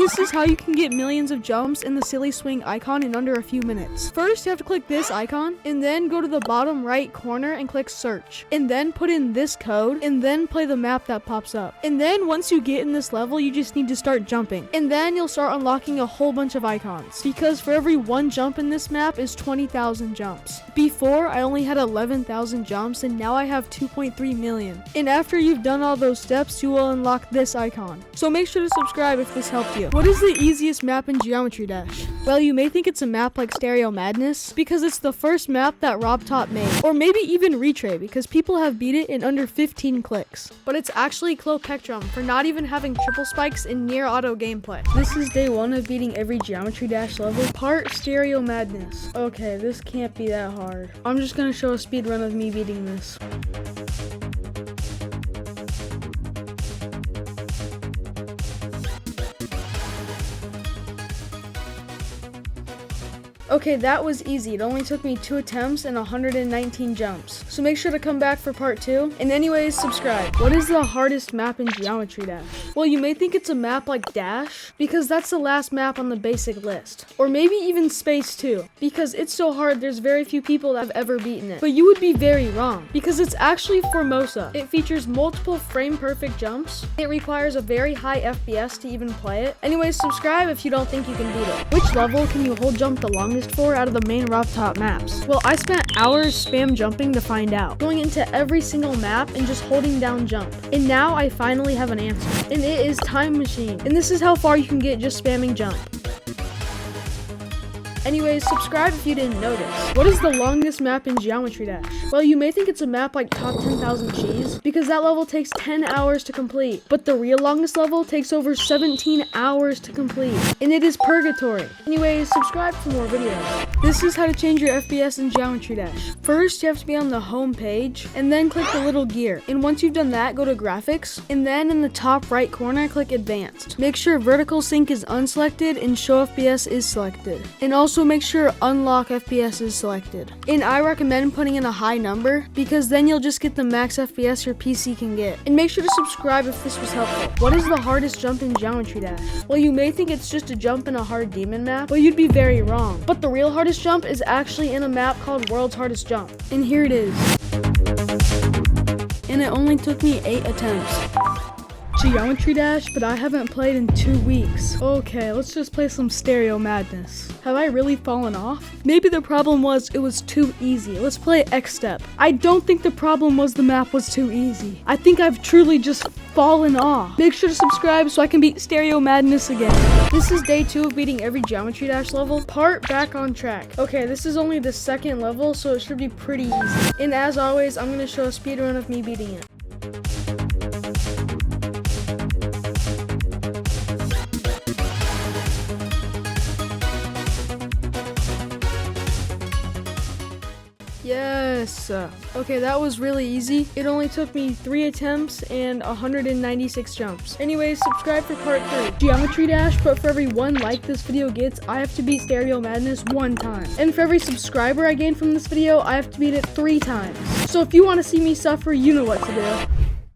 This is how you can get millions of jumps in the silly swing icon in under a few minutes. First, you have to click this icon, and then go to the bottom right corner and click search. And then put in this code, and then play the map that pops up. And then once you get in this level, you just need to start jumping. And then you'll start unlocking a whole bunch of icons. Because for every one jump in this map is 20,000 jumps. Before, I only had 11,000 jumps, and now I have 2.3 million. And after you've done all those steps, you will unlock this icon. So make sure to subscribe if this helped you. What is the easiest map in Geometry Dash? Well, you may think it's a map like Stereo Madness because it's the first map that RobTop made. Or maybe even Retray because people have beat it in under 15 clicks. But it's actually Clopectrum for not even having triple spikes in near auto gameplay. This is day 1 of beating every Geometry Dash level, part Stereo Madness. Okay, this can't be that hard. I'm just gonna show a speed run of me beating this. Okay, that was easy. It only took me 2 attempts and 119 jumps. So make sure to come back for part 2. And anyways, subscribe. What is the hardest map in Geometry Dash? Well, you may think it's a map like Dash, because that's the last map on the basic list. Or maybe even Space 2, because it's so hard there's very few people that have ever beaten it. But you would be very wrong, because it's actually Formosa. It features multiple frame-perfect jumps. It requires a very high FPS to even play it. Anyways, subscribe if you don't think you can beat it. Which level can you hold jump the longest for out of the main RobTop maps? Well, I spent hours spam jumping to find out, going into every single map and just holding down jump. And now I finally have an answer, and it is Time Machine. And this is how far you can get just spamming jump. Anyways, subscribe if you didn't know this. What is the longest map in Geometry Dash? Well, you may think it's a map like Top 10,000 Cheese, because that level takes 10 hours to complete. But the real longest level takes over 17 hours to complete, and it is Purgatory. Anyways, subscribe for more videos. This is how to change your FPS in Geometry Dash. First, you have to be on the home page, and then click the little gear. And once you've done that, go to Graphics, and then in the top right corner, click Advanced. Make sure Vertical Sync is unselected and Show FPS is selected. And also make sure Unlock FPS is selected. And I recommend putting in a high number because then you'll just get the max FPS your PC can get. And make sure to subscribe if this was helpful. What is the hardest jump in Geometry Dash? Well, you may think it's just a jump in a hard demon map, but you'd be very wrong. But the real hardest jump is actually in a map called World's Hardest Jump. And here it is. And it only took me 8 attempts. Geometry Dash, but I haven't played in 2 weeks. Okay, let's just play some Stereo Madness. Have I really fallen off? Maybe the problem was it was too easy. Let's play X-Step. I don't think the problem was the map was too easy. I think I've truly just fallen off. Make sure to subscribe so I can beat Stereo Madness again. This is day 2 of beating every Geometry Dash level, part Back on Track. Okay, this is only the 2nd level, so it should be pretty easy. And as always, I'm gonna show a speedrun of me beating it. Yes. Okay, that was really easy. It only took me 3 attempts and 196 jumps. Anyways, subscribe for part 3. Geometry Dash, but for every 1 like this video gets, I have to beat Stereo Madness 1 time. And for every subscriber I gain from this video, I have to beat it 3 times. So if you want to see me suffer, you know what to do.